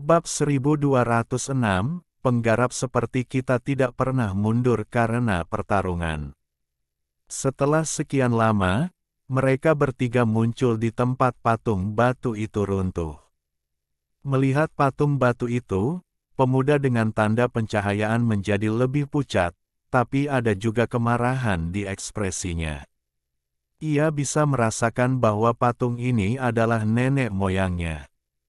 Bab 1206, penggarap seperti kita tidak pernah mundur karena pertarungan. Setelah sekian lama, mereka bertiga muncul di tempat patung batu itu runtuh. Melihat patung batu itu, pemuda dengan tanda pencahayaan menjadi lebih pucat, tapi ada juga kemarahan di ekspresinya. Ia bisa merasakan bahwa patung ini adalah nenek moyangnya.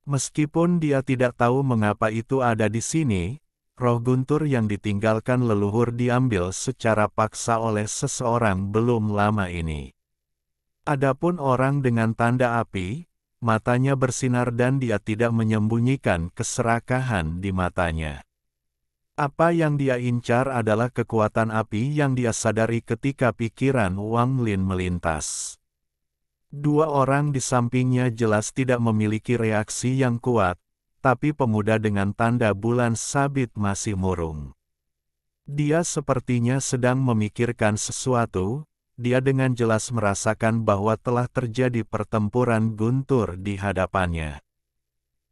Meskipun dia tidak tahu mengapa itu ada di sini, roh guntur yang ditinggalkan leluhur diambil secara paksa oleh seseorang belum lama ini. Adapun orang dengan tanda api, matanya bersinar dan dia tidak menyembunyikan keserakahan di matanya. Apa yang dia incar adalah kekuatan api yang dia sadari ketika pikiran Wang Lin melintas. Dua orang di sampingnya jelas tidak memiliki reaksi yang kuat, tapi pemuda dengan tanda bulan sabit masih murung. Dia sepertinya sedang memikirkan sesuatu, dia dengan jelas merasakan bahwa telah terjadi pertempuran guntur di hadapannya.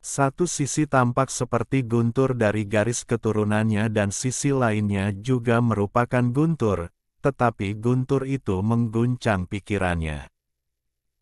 Satu sisi tampak seperti guntur dari garis keturunannya dan sisi lainnya juga merupakan guntur, tetapi guntur itu mengguncang pikirannya.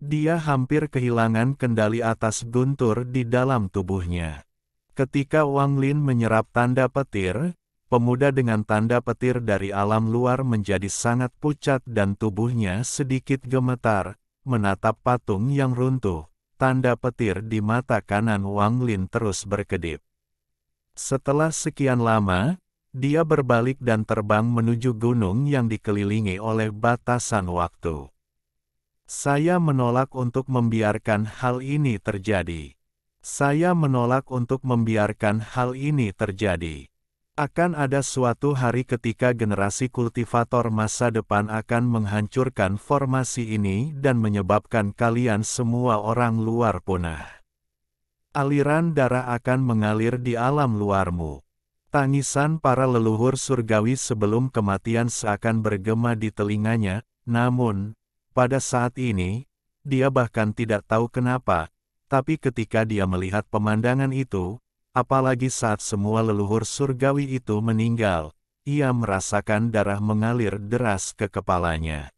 Dia hampir kehilangan kendali atas guntur di dalam tubuhnya. Ketika Wang Lin menyerap tanda petir, pemuda dengan tanda petir dari alam luar menjadi sangat pucat dan tubuhnya sedikit gemetar, menatap patung yang runtuh. Tanda petir di mata kanan Wang Lin terus berkedip. Setelah sekian lama, dia berbalik dan terbang menuju gunung yang dikelilingi oleh batasan waktu. Saya menolak untuk membiarkan hal ini terjadi. Saya menolak untuk membiarkan hal ini terjadi. Akan ada suatu hari ketika generasi kultivator masa depan akan menghancurkan formasi ini dan menyebabkan kalian semua orang luar punah. Aliran darah akan mengalir di alam luarmu. Tangisan para leluhur surgawi sebelum kematian seakan bergema di telinganya, namun, pada saat ini, dia bahkan tidak tahu kenapa, tapi ketika dia melihat pemandangan itu, apalagi saat semua leluhur surgawi itu meninggal, ia merasakan darah mengalir deras ke kepalanya.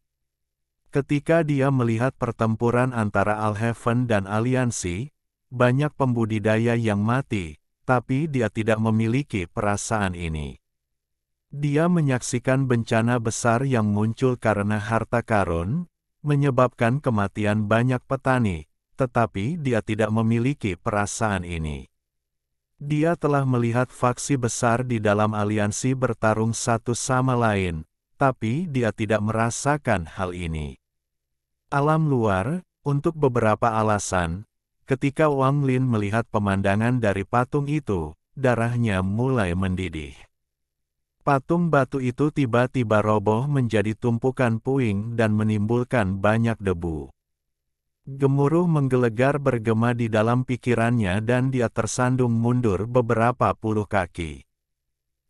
Ketika dia melihat pertempuran antara Alheaven dan Aliansi, banyak pembudidaya yang mati, tapi dia tidak memiliki perasaan ini. Dia menyaksikan bencana besar yang muncul karena harta karun, menyebabkan kematian banyak petani, tetapi dia tidak memiliki perasaan ini. Dia telah melihat faksi besar di dalam aliansi bertarung satu sama lain, tapi dia tidak merasakan hal ini. Alam luar, untuk beberapa alasan, ketika Wang Lin melihat pemandangan dari patung itu, darahnya mulai mendidih. Patung batu itu tiba-tiba roboh menjadi tumpukan puing dan menimbulkan banyak debu. Gemuruh menggelegar bergema di dalam pikirannya dan dia tersandung mundur beberapa puluh kaki.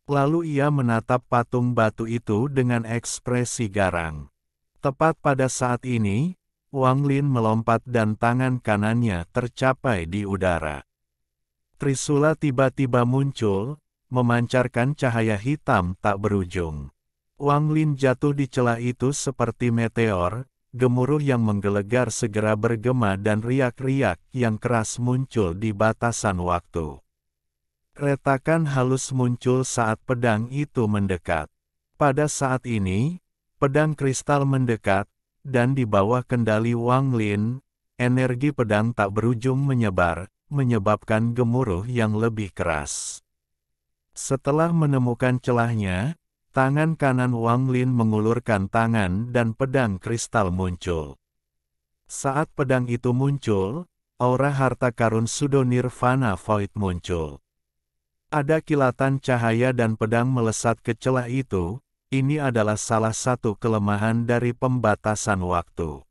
Lalu ia menatap patung batu itu dengan ekspresi garang. Tepat pada saat ini, Wang Lin melompat dan tangan kanannya tercapai di udara. Trisula tiba-tiba muncul, memancarkan cahaya hitam tak berujung. Wang Lin jatuh di celah itu seperti meteor, gemuruh yang menggelegar segera bergema dan riak-riak yang keras muncul di batasan waktu. Retakan halus muncul saat pedang itu mendekat. Pada saat ini, pedang kristal mendekat, dan di bawah kendali Wang Lin, energi pedang tak berujung menyebar, menyebabkan gemuruh yang lebih keras. Setelah menemukan celahnya, tangan kanan Wang Lin mengulurkan tangan dan pedang kristal muncul. Saat pedang itu muncul, aura harta karun Pseudo Nirvana Void muncul. Ada kilatan cahaya dan pedang melesat ke celah itu, ini adalah salah satu kelemahan dari pembatasan waktu.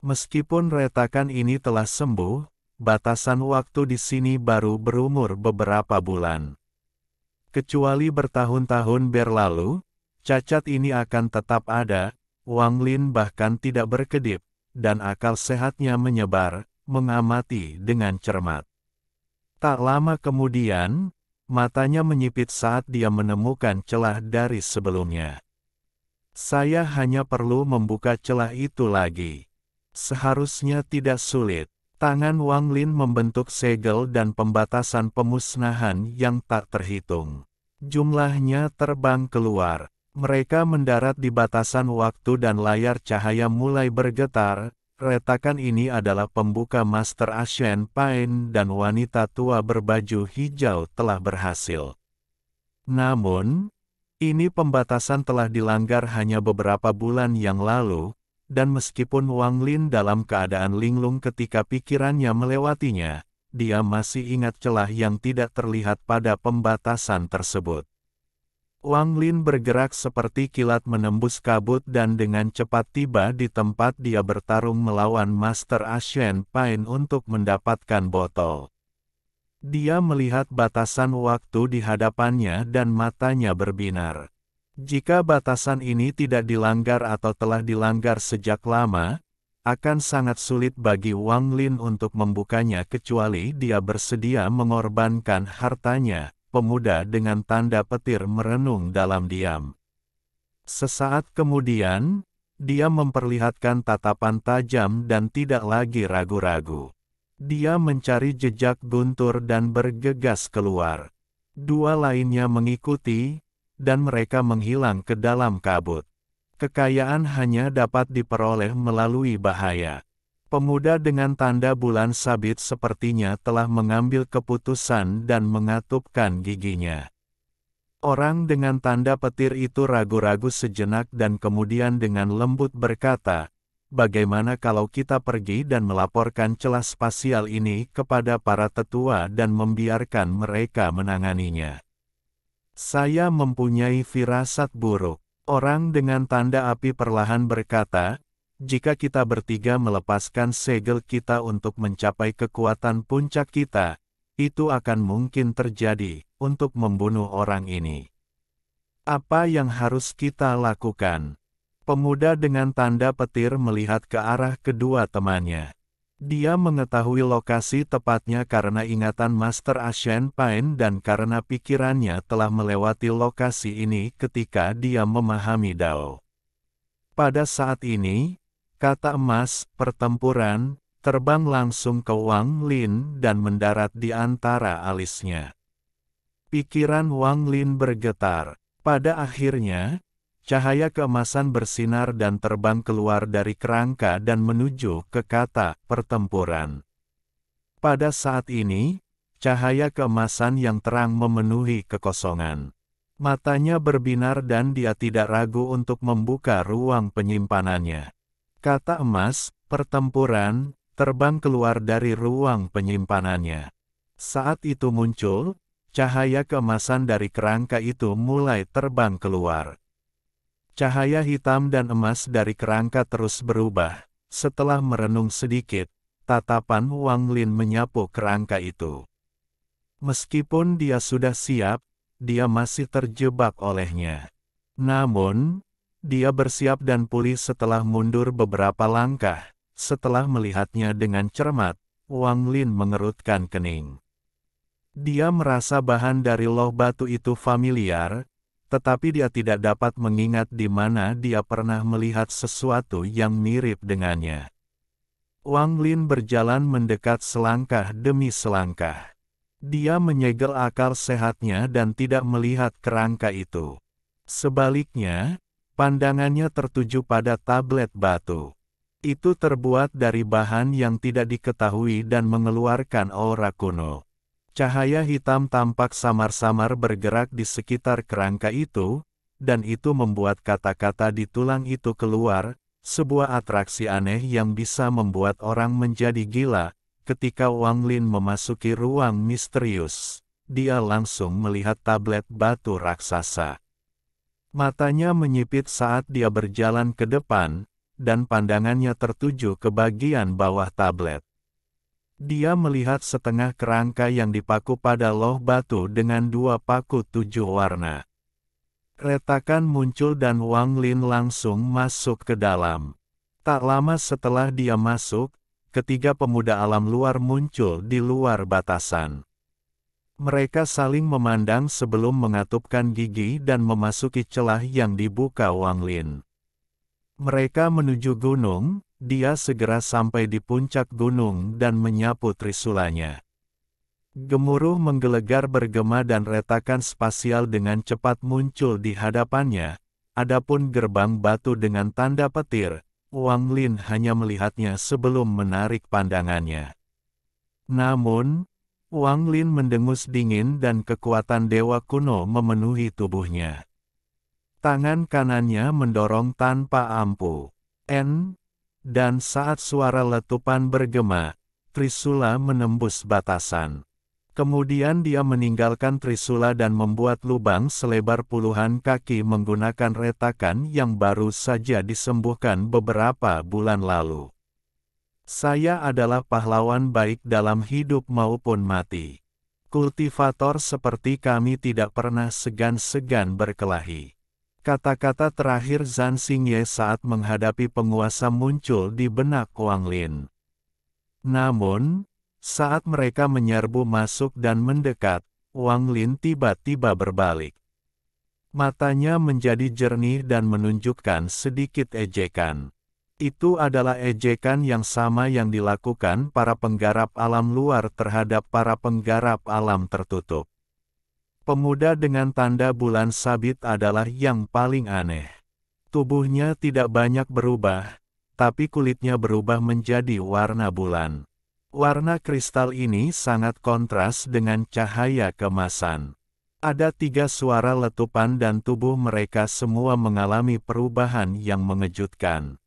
Meskipun retakan ini telah sembuh, batasan waktu di sini baru berumur beberapa bulan. Kecuali bertahun-tahun berlalu, cacat ini akan tetap ada, Wang Lin bahkan tidak berkedip, dan akal sehatnya menyebar, mengamati dengan cermat. Tak lama kemudian, matanya menyipit saat dia menemukan celah dari sebelumnya. Saya hanya perlu membuka celah itu lagi. Seharusnya tidak sulit. Tangan Wang Lin membentuk segel dan pembatasan pemusnahan yang tak terhitung. Jumlahnya terbang keluar. Mereka mendarat di batasan waktu dan layar cahaya mulai bergetar. Retakan ini adalah pembuka Master Ashen Pain dan wanita tua berbaju hijau telah berhasil. Namun, ini pembatasan telah dilanggar hanya beberapa bulan yang lalu, dan meskipun Wang Lin dalam keadaan linglung ketika pikirannya melewatinya, dia masih ingat celah yang tidak terlihat pada pembatasan tersebut. Wang Lin bergerak seperti kilat menembus kabut dan dengan cepat tiba di tempat dia bertarung melawan Master Ashen Pain untuk mendapatkan botol. Dia melihat batasan waktu di hadapannya dan matanya berbinar. Jika batasan ini tidak dilanggar atau telah dilanggar sejak lama, akan sangat sulit bagi Wang Lin untuk membukanya kecuali dia bersedia mengorbankan hartanya. Pemuda dengan tanda petir merenung dalam diam. Sesaat kemudian, dia memperlihatkan tatapan tajam dan tidak lagi ragu-ragu. Dia mencari jejak guntur dan bergegas keluar. Dua lainnya mengikuti, dan mereka menghilang ke dalam kabut. Kekayaan hanya dapat diperoleh melalui bahaya. Pemuda dengan tanda bulan sabit sepertinya telah mengambil keputusan dan mengatupkan giginya. Orang dengan tanda petir itu ragu-ragu sejenak dan kemudian dengan lembut berkata, "Bagaimana kalau kita pergi dan melaporkan celah spasial ini kepada para tetua dan membiarkan mereka menanganinya?" "Saya mempunyai firasat buruk." Orang dengan tanda api perlahan berkata, "Jika kita bertiga melepaskan segel kita untuk mencapai kekuatan puncak kita, itu akan mungkin terjadi untuk membunuh orang ini. Apa yang harus kita lakukan?" Pemuda dengan tanda petir melihat ke arah kedua temannya. Dia mengetahui lokasi tepatnya karena ingatan Master Ashen Pain dan karena pikirannya telah melewati lokasi ini ketika dia memahami Dao. Pada saat ini, kata emas, pertempuran, terbang langsung ke Wang Lin dan mendarat di antara alisnya. Pikiran Wang Lin bergetar. Pada akhirnya, cahaya keemasan bersinar dan terbang keluar dari kerangka dan menuju ke kata pertempuran. Pada saat ini, cahaya keemasan yang terang memenuhi kekosongan. Matanya berbinar dan dia tidak ragu untuk membuka ruang penyimpanannya. Kata emas, pertempuran, terbang keluar dari ruang penyimpanannya. Saat itu muncul, cahaya keemasan dari kerangka itu mulai terbang keluar. Cahaya hitam dan emas dari kerangka terus berubah. Setelah merenung sedikit, tatapan Wang Lin menyapu kerangka itu. Meskipun dia sudah siap, dia masih terjebak olehnya. Namun, dia bersiap dan pulih setelah mundur beberapa langkah. Setelah melihatnya dengan cermat, Wang Lin mengerutkan kening. Dia merasa bahan dari loh batu itu familiar, tetapi dia tidak dapat mengingat di mana dia pernah melihat sesuatu yang mirip dengannya. Wang Lin berjalan mendekat selangkah demi selangkah. Dia menyegel akal sehatnya dan tidak melihat kerangka itu. Sebaliknya, pandangannya tertuju pada tablet batu. Itu terbuat dari bahan yang tidak diketahui dan mengeluarkan aura kuno. Cahaya hitam tampak samar-samar bergerak di sekitar kerangka itu, dan itu membuat kata-kata di tulang itu keluar, sebuah atraksi aneh yang bisa membuat orang menjadi gila. Ketika Wang Lin memasuki ruang misterius, dia langsung melihat tablet batu raksasa. Matanya menyipit saat dia berjalan ke depan, dan pandangannya tertuju ke bagian bawah tablet. Dia melihat setengah kerangka yang dipaku pada loh batu dengan dua paku 7 warna. Retakan muncul dan Wang Lin langsung masuk ke dalam. Tak lama setelah dia masuk, ketiga pemuda alam luar muncul di luar batasan. Mereka saling memandang sebelum mengatupkan gigi dan memasuki celah yang dibuka Wang Lin. Mereka menuju gunung, dia segera sampai di puncak gunung dan menyapu trisulanya. Gemuruh menggelegar bergema dan retakan spasial dengan cepat muncul di hadapannya, adapun gerbang batu dengan tanda petir, Wang Lin hanya melihatnya sebelum menarik pandangannya. Namun, Wang Lin mendengus dingin dan kekuatan dewa kuno memenuhi tubuhnya. Tangan kanannya mendorong tanpa ampu. Dan saat suara letupan bergema, Trisula menembus batasan. Kemudian dia meninggalkan Trisula dan membuat lubang selebar puluhan kaki menggunakan retakan yang baru saja disembuhkan beberapa bulan lalu. Saya adalah pahlawan baik dalam hidup maupun mati. Kultivator seperti kami tidak pernah segan-segan berkelahi. Kata-kata terakhir Zhan Xingye saat menghadapi penguasa muncul di benak Wang Lin. Namun, saat mereka menyerbu masuk dan mendekat, Wang Lin tiba-tiba berbalik. Matanya menjadi jernih dan menunjukkan sedikit ejekan. Itu adalah ejekan yang sama yang dilakukan para penggarap alam luar terhadap para penggarap alam tertutup. Pemuda dengan tanda bulan sabit adalah yang paling aneh. Tubuhnya tidak banyak berubah, tapi kulitnya berubah menjadi warna bulan. Warna kristal ini sangat kontras dengan cahaya kemasan. Ada 3 suara letupan dan tubuh mereka semua mengalami perubahan yang mengejutkan.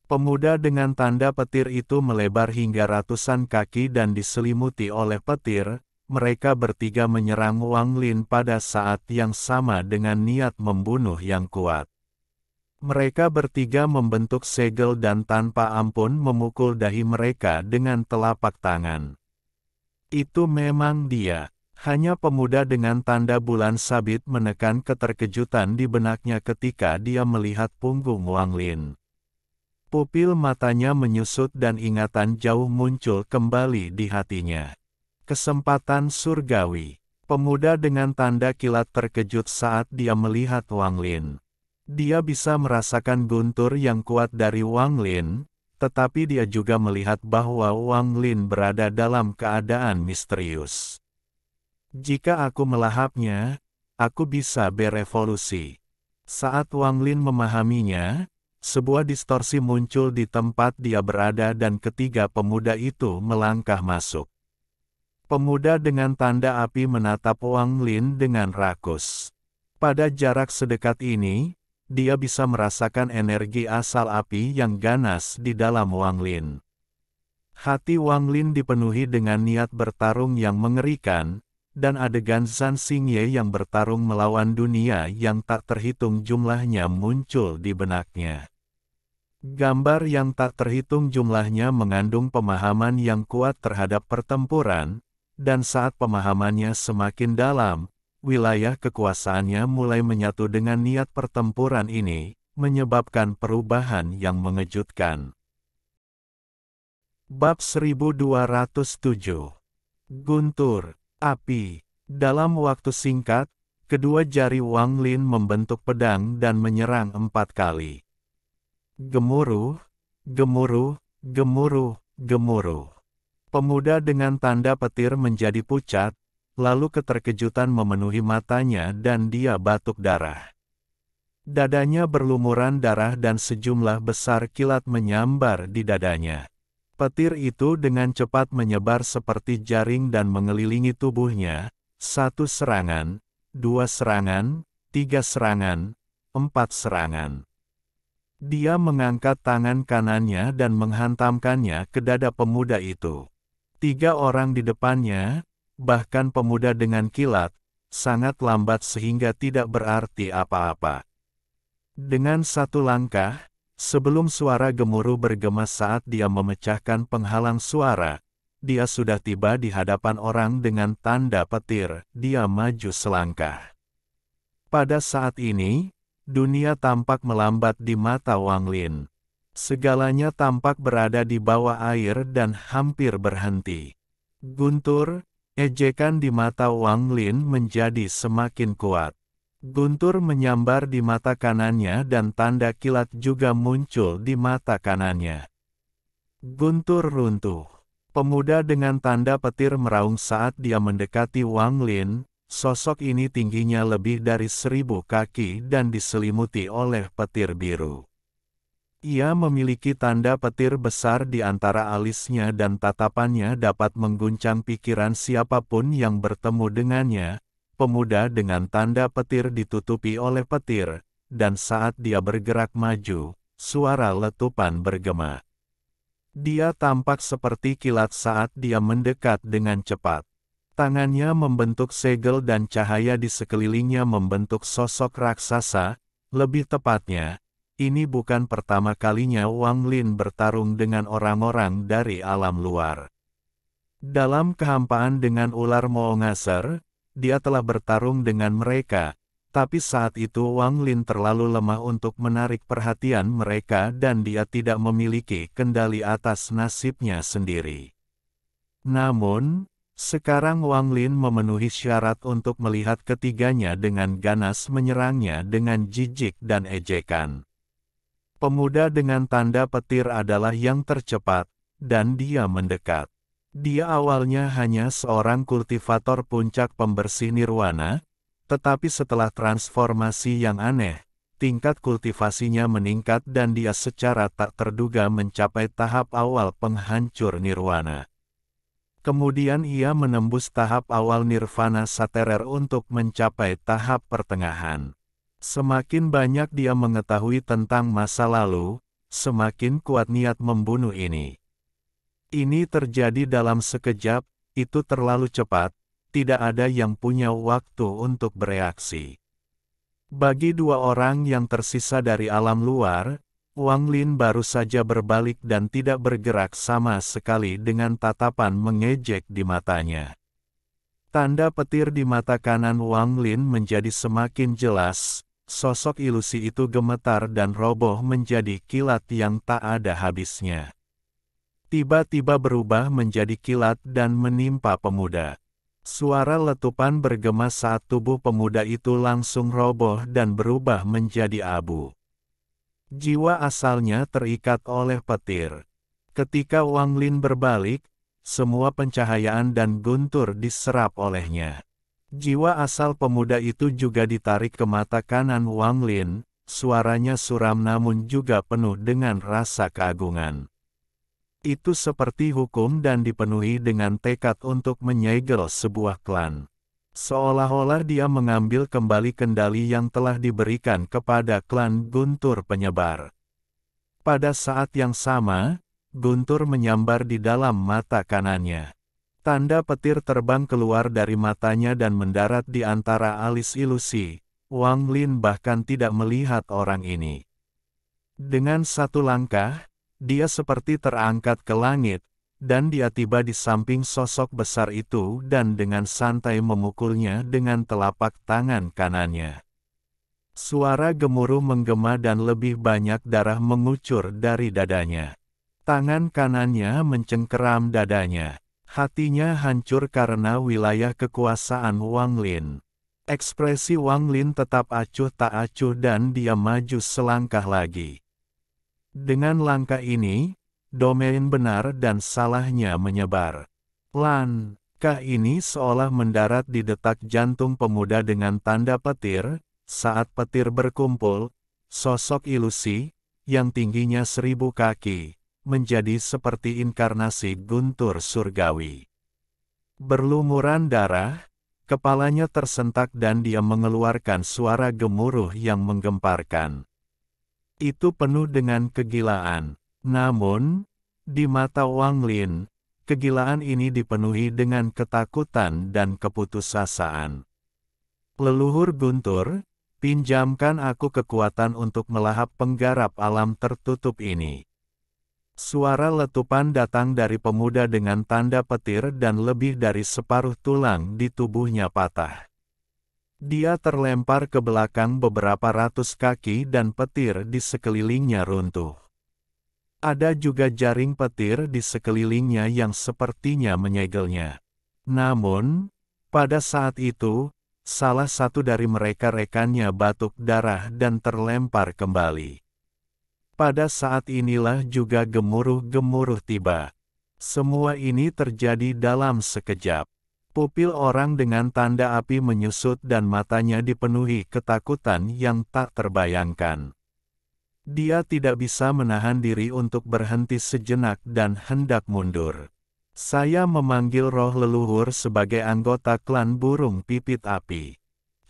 Pemuda dengan tanda petir itu melebar hingga ratusan kaki dan diselimuti oleh petir. Mereka bertiga menyerang Wang Lin pada saat yang sama dengan niat membunuh yang kuat. Mereka bertiga membentuk segel dan tanpa ampun memukul dahi mereka dengan telapak tangan. Itu memang dia. Hanya pemuda dengan tanda bulan sabit menekan keterkejutan di benaknya ketika dia melihat punggung Wang Lin. Pupil matanya menyusut dan ingatan jauh muncul kembali di hatinya. Kesempatan surgawi. Pemuda dengan tanda kilat terkejut saat dia melihat Wang Lin. Dia bisa merasakan guntur yang kuat dari Wang Lin, tetapi dia juga melihat bahwa Wang Lin berada dalam keadaan misterius. Jika aku melahapnya, aku bisa berevolusi. Saat Wang Lin memahaminya, sebuah distorsi muncul di tempat dia berada dan ketiga pemuda itu melangkah masuk. Pemuda dengan tanda api menatap Wang Lin dengan rakus. Pada jarak sedekat ini, dia bisa merasakan energi asal api yang ganas di dalam Wang Lin. Hati Wang Lin dipenuhi dengan niat bertarung yang mengerikan, dan adegan Zhan Xingye yang bertarung melawan dunia yang tak terhitung jumlahnya muncul di benaknya. Gambar yang tak terhitung jumlahnya mengandung pemahaman yang kuat terhadap pertempuran, dan saat pemahamannya semakin dalam, wilayah kekuasaannya mulai menyatu dengan niat pertempuran ini, menyebabkan perubahan yang mengejutkan. Bab 1207. Guntur, api. Dalam waktu singkat, kedua jari Wang Lin membentuk pedang dan menyerang 4 kali. Gemuruh, gemuruh, gemuruh, gemuruh. Pemuda dengan tanda petir menjadi pucat, lalu keterkejutan memenuhi matanya dan dia batuk darah. Dadanya berlumuran darah dan sejumlah besar kilat menyambar di dadanya. Petir itu dengan cepat menyebar seperti jaring dan mengelilingi tubuhnya, 1 serangan, 2 serangan, 3 serangan, 4 serangan. Dia mengangkat tangan kanannya dan menghantamkannya ke dada pemuda itu. 3 orang di depannya, bahkan pemuda dengan kilat, sangat lambat sehingga tidak berarti apa-apa. Dengan 1 langkah, sebelum suara gemuruh bergema saat dia memecahkan penghalang suara, dia sudah tiba di hadapan orang dengan tanda petir, dia maju selangkah. Pada saat ini, dunia tampak melambat di mata Wang Lin. Segalanya tampak berada di bawah air dan hampir berhenti. Guntur, Ejekan di mata Wang Lin menjadi semakin kuat. Guntur menyambar di mata kanannya dan tanda kilat juga muncul di mata kanannya. Guntur runtuh. Pemuda dengan tanda petir meraung saat dia mendekati Wang Lin. Sosok ini tingginya lebih dari 1000 kaki dan diselimuti oleh petir biru. Ia memiliki tanda petir besar di antara alisnya dan tatapannya dapat mengguncang pikiran siapapun yang bertemu dengannya. Pemuda dengan tanda petir ditutupi oleh petir, dan saat dia bergerak maju, suara letupan bergema. Dia tampak seperti kilat saat dia mendekat dengan cepat. Tangannya membentuk segel dan cahaya di sekelilingnya membentuk sosok raksasa. Lebih tepatnya, ini bukan pertama kalinya Wang Lin bertarung dengan orang-orang dari alam luar. Dalam kehampaan dengan ular Moongaser, dia telah bertarung dengan mereka, tapi saat itu Wang Lin terlalu lemah untuk menarik perhatian mereka dan dia tidak memiliki kendali atas nasibnya sendiri. Namun, sekarang Wang Lin memenuhi syarat untuk melihat ketiganya dengan ganas menyerangnya dengan jijik dan ejekan. Pemuda dengan tanda petir adalah yang tercepat, dan dia mendekat. Dia awalnya hanya seorang kultivator puncak pembersih nirwana, tetapi setelah transformasi yang aneh, tingkat kultivasinya meningkat dan dia secara tak terduga mencapai tahap awal penghancur nirwana. Kemudian ia menembus tahap awal nirvana saterer untuk mencapai tahap pertengahan. Semakin banyak dia mengetahui tentang masa lalu, semakin kuat niat membunuh ini. Ini terjadi dalam sekejap, itu terlalu cepat, tidak ada yang punya waktu untuk bereaksi. Bagi dua orang yang tersisa dari alam luar, Wang Lin baru saja berbalik dan tidak bergerak sama sekali dengan tatapan mengejek di matanya. Tanda petir di mata kanan Wang Lin menjadi semakin jelas, sosok ilusi itu gemetar dan roboh menjadi kilat yang tak ada habisnya. Tiba-tiba berubah menjadi kilat dan menimpa pemuda. Suara letupan bergema saat tubuh pemuda itu langsung roboh dan berubah menjadi abu. Jiwa asalnya terikat oleh petir. Ketika Wang Lin berbalik, semua pencahayaan dan guntur diserap olehnya. Jiwa asal pemuda itu juga ditarik ke mata kanan Wang Lin, suaranya suram namun juga penuh dengan rasa keagungan. Itu seperti hukum dan dipenuhi dengan tekad untuk menyegel sebuah klan. Seolah-olah dia mengambil kembali kendali yang telah diberikan kepada klan Guntur Penyebar. Pada saat yang sama, Guntur menyambar di dalam mata kanannya. Tanda petir terbang keluar dari matanya dan mendarat di antara alis ilusi. Wang Lin bahkan tidak melihat orang ini. Dengan satu langkah, dia seperti terangkat ke langit, dan dia tiba di samping sosok besar itu dan dengan santai memukulnya dengan telapak tangan kanannya. Suara gemuruh menggema dan lebih banyak darah mengucur dari dadanya. Tangan kanannya mencengkeram dadanya. Hatinya hancur karena wilayah kekuasaan Wang Lin. Ekspresi Wang Lin tetap acuh tak acuh dan dia maju selangkah lagi. Dengan langkah ini, domain benar dan salahnya menyebar. Langkah ini seolah mendarat di detak jantung pemuda dengan tanda petir. Saat petir berkumpul, sosok ilusi, yang tingginya 1000 kaki, menjadi seperti inkarnasi guntur surgawi. Berlumuran darah, kepalanya tersentak dan dia mengeluarkan suara gemuruh yang menggemparkan. Itu penuh dengan kegilaan. Namun, di mata Wang Lin, kegilaan ini dipenuhi dengan ketakutan dan keputusasaan. Leluhur Guntur, pinjamkan aku kekuatan untuk melahap penggarap alam tertutup ini. Suara letupan datang dari pemuda dengan tanda petir dan lebih dari separuh tulang di tubuhnya patah. Dia terlempar ke belakang beberapa ratus kaki dan petir di sekelilingnya runtuh. Ada juga jaring petir di sekelilingnya yang sepertinya menyegelnya. Namun, pada saat itu, salah satu dari mereka rekannya batuk darah dan terlempar kembali. Pada saat inilah juga gemuruh-gemuruh tiba. Semua ini terjadi dalam sekejap. Pupil orang dengan tanda api menyusut dan matanya dipenuhi ketakutan yang tak terbayangkan. Dia tidak bisa menahan diri untuk berhenti sejenak dan hendak mundur. Saya memanggil roh leluhur sebagai anggota klan burung pipit api.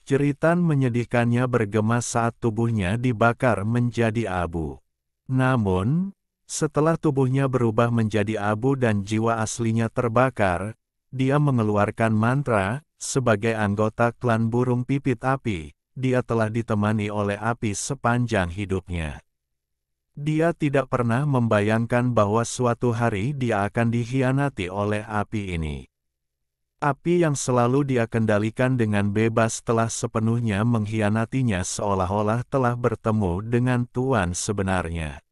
Jeritan menyedihkannya bergema saat tubuhnya dibakar menjadi abu. Namun, setelah tubuhnya berubah menjadi abu dan jiwa aslinya terbakar, dia mengeluarkan mantra. Sebagai anggota klan burung pipit api, dia telah ditemani oleh api sepanjang hidupnya. Dia tidak pernah membayangkan bahwa suatu hari dia akan dikhianati oleh api ini. Api yang selalu dia kendalikan dengan bebas telah sepenuhnya mengkhianatinya seolah-olah telah bertemu dengan Tuhan sebenarnya.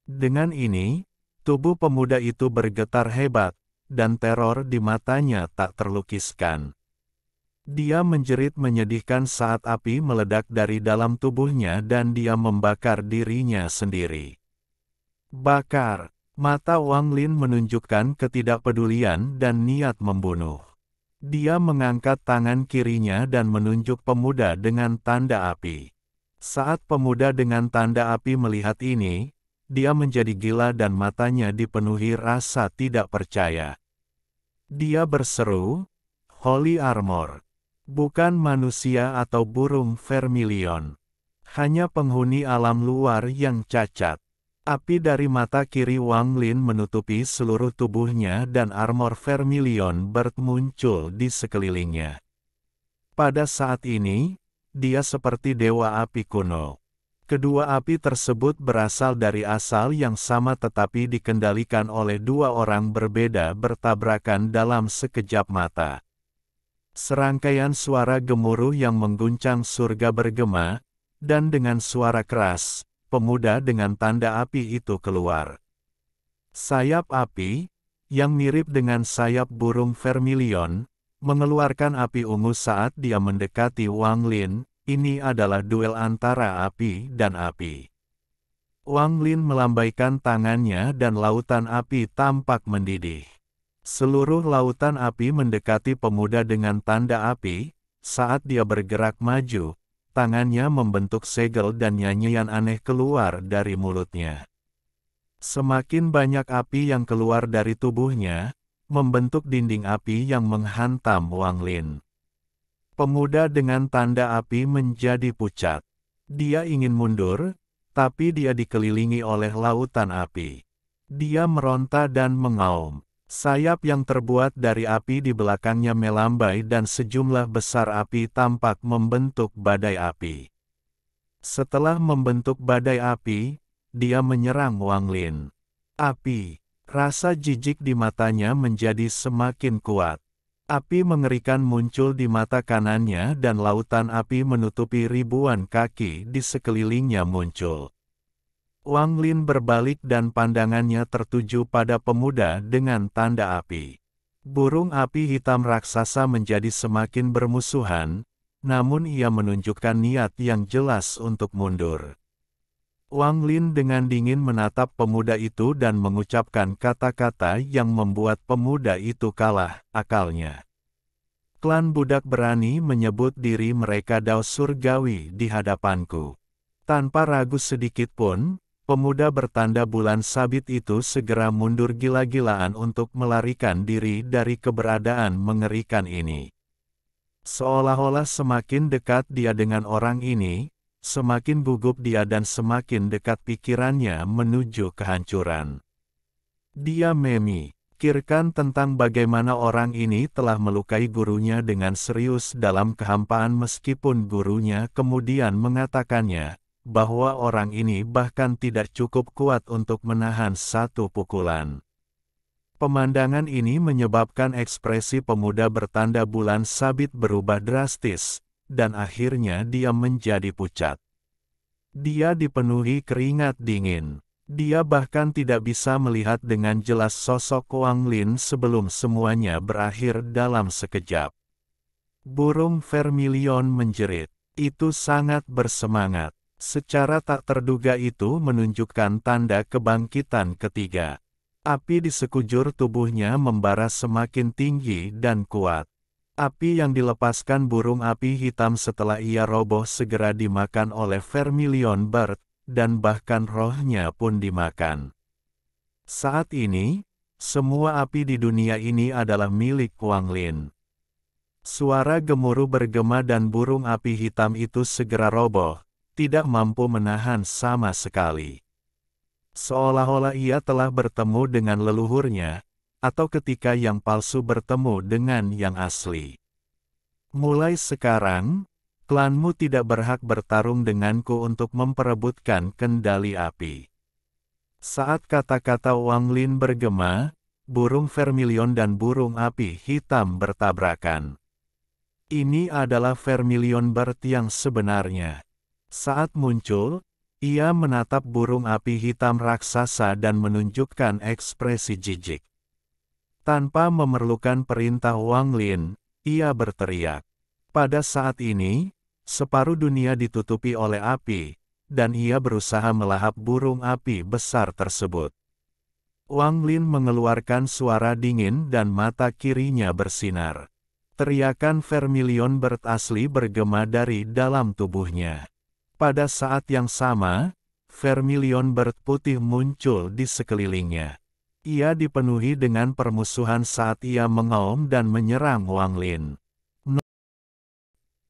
Dengan ini, tubuh pemuda itu bergetar hebat, dan teror di matanya tak terlukiskan. Dia menjerit menyedihkan saat api meledak dari dalam tubuhnya dan dia membakar dirinya sendiri. Bakar. Mata Wang Lin menunjukkan ketidakpedulian dan niat membunuh. Dia mengangkat tangan kirinya dan menunjuk pemuda dengan tanda api. Saat pemuda dengan tanda api melihat ini, dia menjadi gila dan matanya dipenuhi rasa tidak percaya. Dia berseru, "Holy Armor. Bukan manusia atau burung vermilion. Hanya penghuni alam luar yang cacat." Api dari mata kiri Wang Lin menutupi seluruh tubuhnya dan armor vermilion muncul di sekelilingnya. Pada saat ini, dia seperti dewa api kuno. Kedua api tersebut berasal dari asal yang sama tetapi dikendalikan oleh dua orang berbeda bertabrakan dalam sekejap mata. Serangkaian suara gemuruh yang mengguncang surga bergema, dan dengan suara keras, pemuda dengan tanda api itu keluar. Sayap api, yang mirip dengan sayap burung vermilion, mengeluarkan api ungu saat dia mendekati Wang Lin. Ini adalah duel antara api dan api. Wang Lin melambaikan tangannya dan lautan api tampak mendidih. Seluruh lautan api mendekati pemuda dengan tanda api. Saat dia bergerak maju, tangannya membentuk segel dan nyanyian aneh keluar dari mulutnya. Semakin banyak api yang keluar dari tubuhnya, membentuk dinding api yang menghantam Wang Lin. Pemuda dengan tanda api menjadi pucat. Dia ingin mundur, tapi dia dikelilingi oleh lautan api. Dia meronta dan mengaum. Sayap yang terbuat dari api di belakangnya melambai dan sejumlah besar api tampak membentuk badai api. Setelah membentuk badai api, dia menyerang Wang Lin. Api. Rasa jijik di matanya menjadi semakin kuat. Api mengerikan muncul di mata kanannya dan lautan api menutupi ribuan kaki di sekelilingnya muncul. Wang Lin berbalik dan pandangannya tertuju pada pemuda dengan tanda api. Burung api hitam raksasa menjadi semakin bermusuhan, namun ia menunjukkan niat yang jelas untuk mundur. Wang Lin dengan dingin menatap pemuda itu dan mengucapkan kata-kata yang membuat pemuda itu kalah akalnya. Klan budak berani menyebut diri mereka Dao Surgawi di hadapanku. Tanpa ragu sedikit pun, pemuda bertanda bulan sabit itu segera mundur gila-gilaan untuk melarikan diri dari keberadaan mengerikan ini. Seolah-olah semakin dekat dia dengan orang ini, semakin gugup dia dan semakin dekat pikirannya menuju kehancuran. Dia memikirkan tentang bagaimana orang ini telah melukai gurunya dengan serius dalam kehampaan meskipun gurunya kemudian mengatakannya, bahwa orang ini bahkan tidak cukup kuat untuk menahan satu pukulan. Pemandangan ini menyebabkan ekspresi pemuda bertanda bulan sabit berubah drastis, dan akhirnya dia menjadi pucat. Dia dipenuhi keringat dingin. Dia bahkan tidak bisa melihat dengan jelas sosok Wang Lin sebelum semuanya berakhir dalam sekejap. Burung vermilion menjerit. Itu sangat bersemangat. Secara tak terduga itu menunjukkan tanda kebangkitan ketiga. Api di sekujur tubuhnya membara semakin tinggi dan kuat. Api yang dilepaskan burung api hitam setelah ia roboh segera dimakan oleh vermilion bird, dan bahkan rohnya pun dimakan. Saat ini, semua api di dunia ini adalah milik Wang Lin. Suara gemuruh bergema dan burung api hitam itu segera roboh, tidak mampu menahan sama sekali. Seolah-olah ia telah bertemu dengan leluhurnya, atau ketika yang palsu bertemu dengan yang asli. Mulai sekarang, klanmu tidak berhak bertarung denganku untuk memperebutkan kendali api. Saat kata-kata Wang Lin bergema, burung vermilion dan burung api hitam bertabrakan. Ini adalah vermilion bird yang sebenarnya. Saat muncul, ia menatap burung api hitam raksasa dan menunjukkan ekspresi jijik. Tanpa memerlukan perintah Wang Lin, ia berteriak. Pada saat ini, separuh dunia ditutupi oleh api, dan ia berusaha melahap burung api besar tersebut. Wang Lin mengeluarkan suara dingin dan mata kirinya bersinar. Teriakan vermilion bird asli bergema dari dalam tubuhnya. Pada saat yang sama, vermilion bird putih muncul di sekelilingnya. Ia dipenuhi dengan permusuhan saat ia mengaum dan menyerang Wang Lin.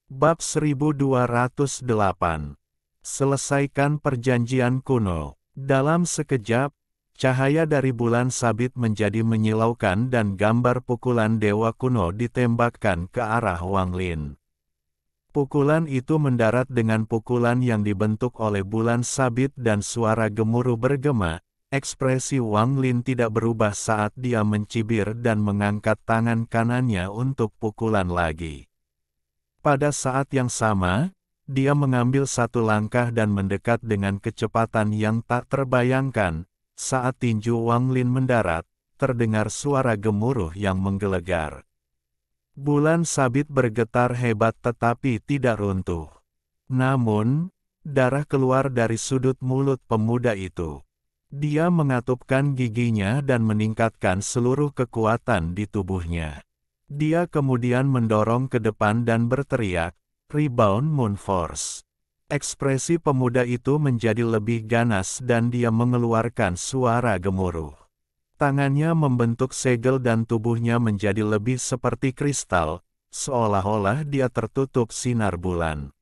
Bab 1208. Selesaikan perjanjian kuno. Dalam sekejap, cahaya dari bulan sabit menjadi menyilaukan dan gambar pukulan dewa kuno ditembakkan ke arah Wang Lin. Pukulan itu mendarat dengan pukulan yang dibentuk oleh bulan sabit dan suara gemuruh bergema. Ekspresi Wang Lin tidak berubah saat dia mencibir dan mengangkat tangan kanannya untuk pukulan lagi. Pada saat yang sama, dia mengambil satu langkah dan mendekat dengan kecepatan yang tak terbayangkan. Saat tinju Wang Lin mendarat, terdengar suara gemuruh yang menggelegar. Bulan sabit bergetar hebat tetapi tidak runtuh. Namun, darah keluar dari sudut mulut pemuda itu. Dia mengatupkan giginya dan meningkatkan seluruh kekuatan di tubuhnya. Dia kemudian mendorong ke depan dan berteriak, "Rebound Moon Force." Ekspresi pemuda itu menjadi lebih ganas dan dia mengeluarkan suara gemuruh. Tangannya membentuk segel dan tubuhnya menjadi lebih seperti kristal, seolah-olah dia tertutup sinar bulan.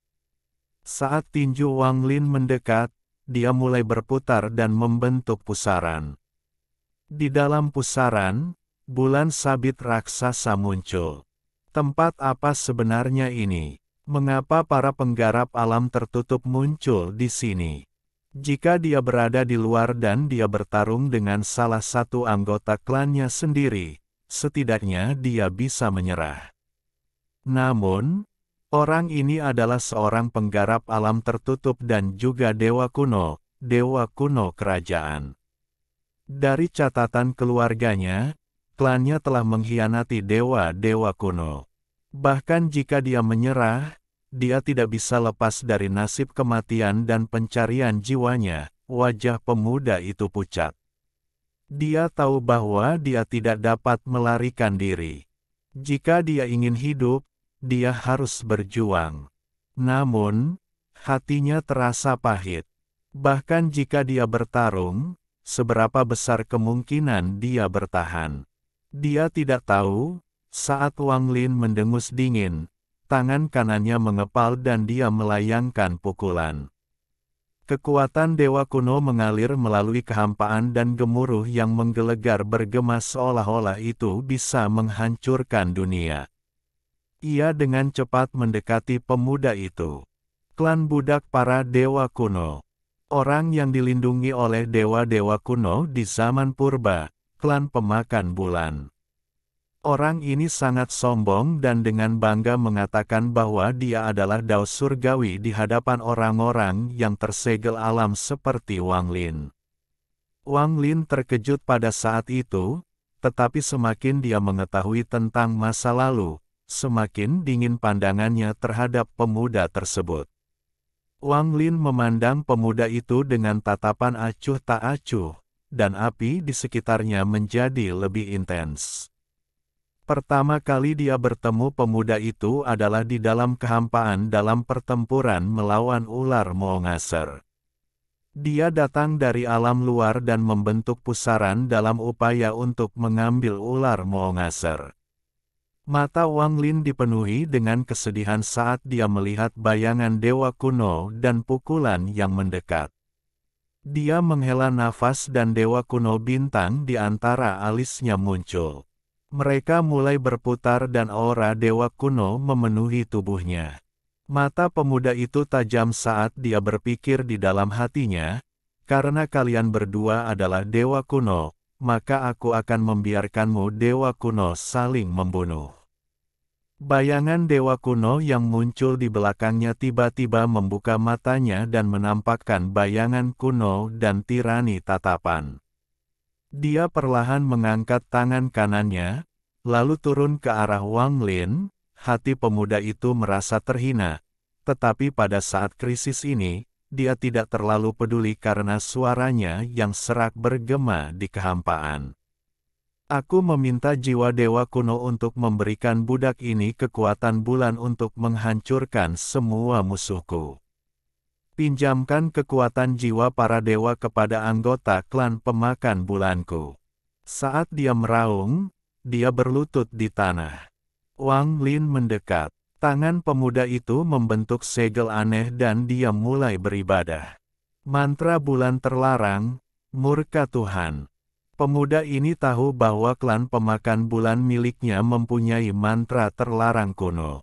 Saat tinju Wang Lin mendekat, dia mulai berputar dan membentuk pusaran. Di dalam pusaran, bulan sabit raksasa muncul. Tempat apa sebenarnya ini? Mengapa para penggarap alam tertutup muncul di sini? Jika dia berada di luar dan dia bertarung dengan salah satu anggota klannya sendiri, setidaknya dia bisa menyerah. Namun, orang ini adalah seorang penggarap alam tertutup dan juga dewa kuno kerajaan. Dari catatan keluarganya, klannya telah mengkhianati dewa-dewa kuno. Bahkan jika dia menyerah, dia tidak bisa lepas dari nasib kematian dan pencarian jiwanya. Wajah pemuda itu pucat. Dia tahu bahwa dia tidak dapat melarikan diri. Jika dia ingin hidup, dia harus berjuang. Namun, hatinya terasa pahit. Bahkan jika dia bertarung, seberapa besar kemungkinan dia bertahan. Dia tidak tahu. Saat Wang Lin mendengus dingin, tangan kanannya mengepal dan dia melayangkan pukulan. Kekuatan dewa kuno mengalir melalui kehampaan dan gemuruh yang menggelegar bergema seolah-olah itu bisa menghancurkan dunia. Ia dengan cepat mendekati pemuda itu. Klan budak para dewa kuno. Orang yang dilindungi oleh dewa-dewa kuno di zaman purba, klan pemakan bulan. Orang ini sangat sombong dan dengan bangga mengatakan bahwa dia adalah daus surgawi di hadapan orang-orang yang tersegel alam seperti Wang Lin. Wang Lin terkejut pada saat itu, tetapi semakin dia mengetahui tentang masa lalu, semakin dingin pandangannya terhadap pemuda tersebut. Wang Lin memandang pemuda itu dengan tatapan acuh tak acuh, dan api di sekitarnya menjadi lebih intens. Pertama kali dia bertemu pemuda itu adalah di dalam kehampaan dalam pertempuran melawan ular Mongaser. Dia datang dari alam luar dan membentuk pusaran dalam upaya untuk mengambil ular Mongaser. Mata Wang Lin dipenuhi dengan kesedihan saat dia melihat bayangan dewa kuno dan pukulan yang mendekat. Dia menghela nafas dan dewa kuno bintang di antara alisnya muncul. Mereka mulai berputar dan aura dewa kuno memenuhi tubuhnya. Mata pemuda itu tajam saat dia berpikir di dalam hatinya, karena kalian berdua adalah dewa kuno, maka aku akan membiarkanmu dewa kuno saling membunuh. Bayangan dewa kuno yang muncul di belakangnya tiba-tiba membuka matanya dan menampakkan bayangan kuno dan tirani tatapan. Dia perlahan mengangkat tangan kanannya, lalu turun ke arah Wang Lin. Hati pemuda itu merasa terhina, tetapi pada saat krisis ini, dia tidak terlalu peduli karena suaranya yang serak bergema di kehampaan. Aku meminta jiwa dewa kuno untuk memberikan budak ini kekuatan bulan untuk menghancurkan semua musuhku. Pinjamkan kekuatan jiwa para dewa kepada anggota klan pemakan bulanku. Saat dia meraung, dia berlutut di tanah. Wang Lin mendekat. Tangan pemuda itu membentuk segel aneh dan dia mulai beribadah. Mantra bulan terlarang, murka Tuhan. Pemuda ini tahu bahwa klan pemakan bulan miliknya mempunyai mantra terlarang kuno.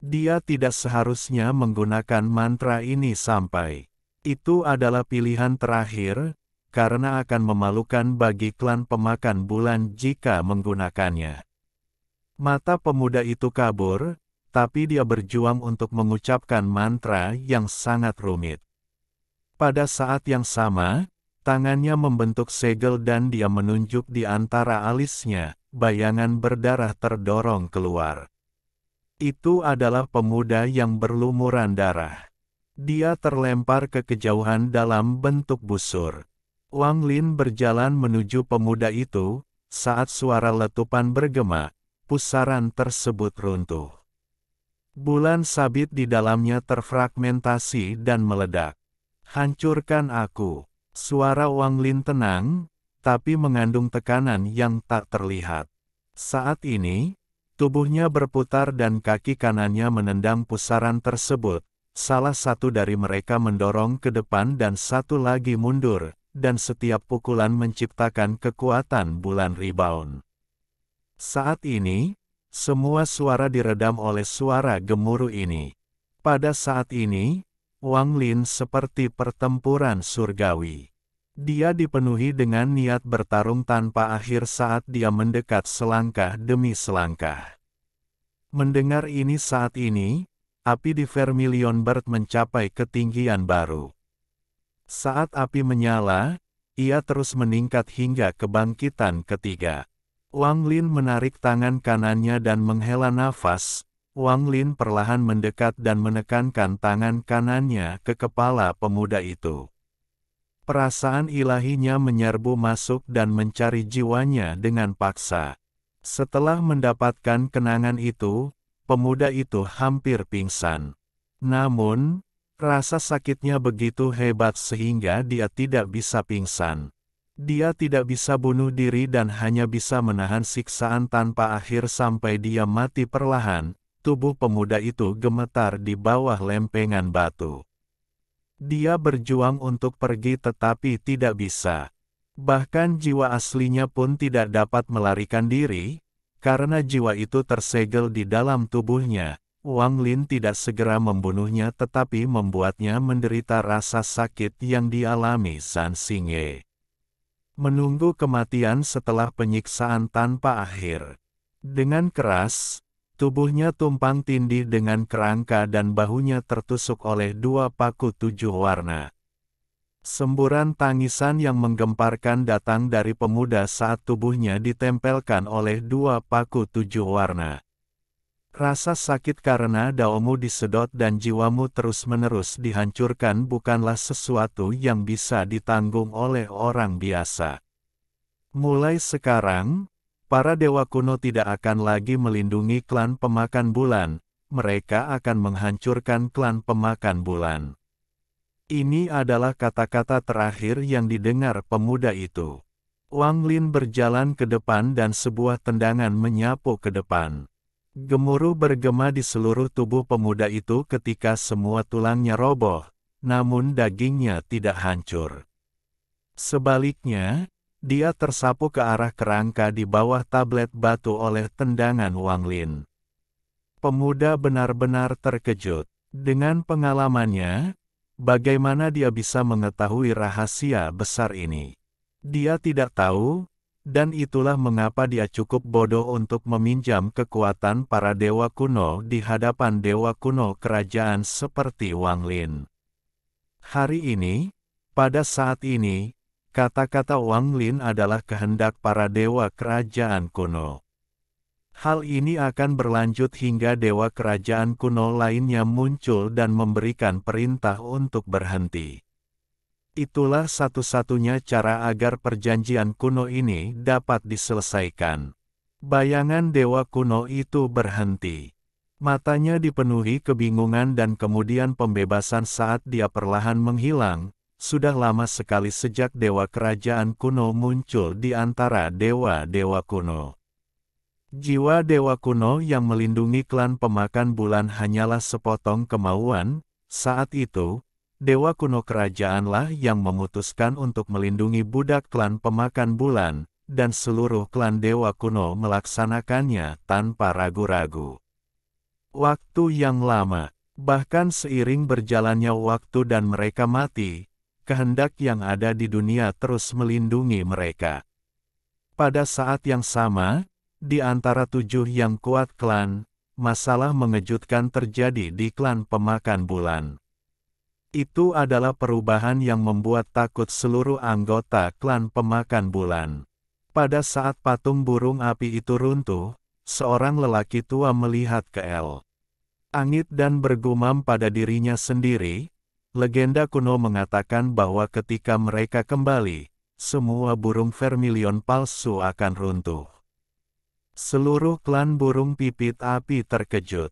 Dia tidak seharusnya menggunakan mantra ini sampai. Itu adalah pilihan terakhir, karena akan memalukan bagi klan pemakan bulan jika menggunakannya. Mata pemuda itu kabur, tapi dia berjuang untuk mengucapkan mantra yang sangat rumit. Pada saat yang sama, tangannya membentuk segel dan dia menunjuk di antara alisnya, bayangan berdarah terdorong keluar. Itu adalah pemuda yang berlumuran darah. Dia terlempar ke kejauhan dalam bentuk busur. Wang Lin berjalan menuju pemuda itu, saat suara letupan bergema, pusaran tersebut runtuh. Bulan sabit di dalamnya terfragmentasi dan meledak. Hancurkan aku. Suara Wang Lin tenang, tapi mengandung tekanan yang tak terlihat. Saat ini, tubuhnya berputar dan kaki kanannya menendang pusaran tersebut. Salah satu dari mereka mendorong ke depan dan satu lagi mundur, dan setiap pukulan menciptakan kekuatan bulan rebound. Saat ini, semua suara diredam oleh suara gemuruh ini. Pada saat ini, Wang Lin seperti pertempuran surgawi. Dia dipenuhi dengan niat bertarung tanpa akhir saat dia mendekat selangkah demi selangkah. Mendengar ini saat ini, api di Vermilion Bird mencapai ketinggian baru. Saat api menyala, ia terus meningkat hingga kebangkitan ketiga. Wang Lin menarik tangan kanannya dan menghela nafas. Wang Lin perlahan mendekat dan menekankan tangan kanannya ke kepala pemuda itu. Perasaan ilahinya menyerbu masuk dan mencari jiwanya dengan paksa. Setelah mendapatkan kenangan itu, pemuda itu hampir pingsan. Namun, rasa sakitnya begitu hebat sehingga dia tidak bisa pingsan. Dia tidak bisa bunuh diri dan hanya bisa menahan siksaan tanpa akhir sampai dia mati perlahan. Tubuh pemuda itu gemetar di bawah lempengan batu. Dia berjuang untuk pergi tetapi tidak bisa. Bahkan jiwa aslinya pun tidak dapat melarikan diri, karena jiwa itu tersegel di dalam tubuhnya. Wang Lin tidak segera membunuhnya tetapi membuatnya menderita rasa sakit yang dialami Zhan Xingye. Menunggu kematian setelah penyiksaan tanpa akhir. Dengan keras, tubuhnya tumpang tindih dengan kerangka dan bahunya tertusuk oleh dua paku 7 warna. Semburan tangisan yang menggemparkan datang dari pemuda saat tubuhnya ditempelkan oleh dua paku 7 warna. Rasa sakit karena daomu disedot dan jiwamu terus-menerus dihancurkan bukanlah sesuatu yang bisa ditanggung oleh orang biasa. Mulai sekarang, para dewa kuno tidak akan lagi melindungi klan pemakan bulan, mereka akan menghancurkan klan pemakan bulan. Ini adalah kata-kata terakhir yang didengar pemuda itu. Wang Lin berjalan ke depan dan sebuah tendangan menyapu ke depan. Gemuruh bergema di seluruh tubuh pemuda itu ketika semua tulangnya roboh, namun dagingnya tidak hancur. Sebaliknya, dia tersapu ke arah kerangka di bawah tablet batu oleh tendangan Wang Lin. Pemuda benar-benar terkejut. Dengan pengalamannya, bagaimana dia bisa mengetahui rahasia besar ini? Dia tidak tahu, dan itulah mengapa dia cukup bodoh untuk meminjam kekuatan para dewa kuno di hadapan dewa kuno kerajaan seperti Wang Lin. Hari ini, pada saat ini, kata-kata Wang Lin adalah kehendak para dewa kerajaan kuno. Hal ini akan berlanjut hingga dewa kerajaan kuno lainnya muncul dan memberikan perintah untuk berhenti. Itulah satu-satunya cara agar perjanjian kuno ini dapat diselesaikan. Bayangan dewa kuno itu berhenti. Matanya dipenuhi kebingungan dan kemudian pembebasan saat dia perlahan menghilang. Sudah lama sekali sejak dewa kerajaan kuno muncul di antara dewa-dewa kuno. Jiwa dewa kuno yang melindungi klan pemakan bulan hanyalah sepotong kemauan. Saat itu, dewa kuno kerajaanlah yang memutuskan untuk melindungi budak klan pemakan bulan, dan seluruh klan dewa kuno melaksanakannya tanpa ragu-ragu. Waktu yang lama, bahkan seiring berjalannya waktu dan mereka mati, kehendak yang ada di dunia terus melindungi mereka. Pada saat yang sama, di antara 7 yang kuat klan, masalah mengejutkan terjadi di klan pemakan bulan. Itu adalah perubahan yang membuat takut seluruh anggota klan pemakan bulan. Pada saat patung burung api itu runtuh, seorang lelaki tua melihat ke langit dan bergumam pada dirinya sendiri. Legenda kuno mengatakan bahwa ketika mereka kembali, semua burung vermilion palsu akan runtuh. Seluruh klan burung pipit api terkejut.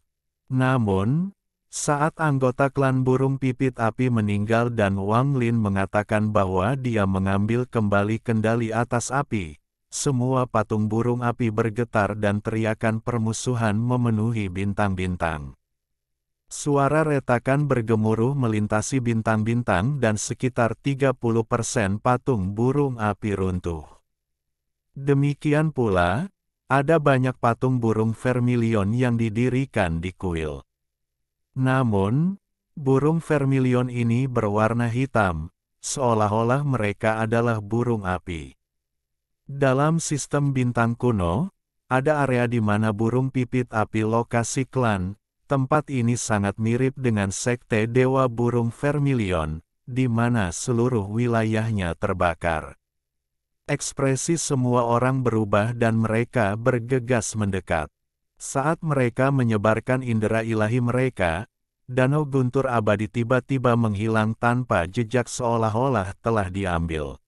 Namun, saat anggota klan burung pipit api meninggal dan Wang Lin mengatakan bahwa dia mengambil kembali kendali atas api, semua patung burung api bergetar dan teriakan permusuhan memenuhi bintang-bintang. Suara retakan bergemuruh melintasi bintang-bintang dan sekitar 30% patung burung api runtuh. Demikian pula, ada banyak patung burung vermilion yang didirikan di kuil. Namun, burung vermilion ini berwarna hitam, seolah-olah mereka adalah burung api. Dalam sistem bintang kuno, ada area di mana burung pipit api lokasi klan. Tempat ini sangat mirip dengan sekte dewa burung vermilion, di mana seluruh wilayahnya terbakar. Ekspresi semua orang berubah dan mereka bergegas mendekat. Saat mereka menyebarkan indera ilahi mereka, danau guntur abadi tiba-tiba menghilang tanpa jejak seolah-olah telah diambil.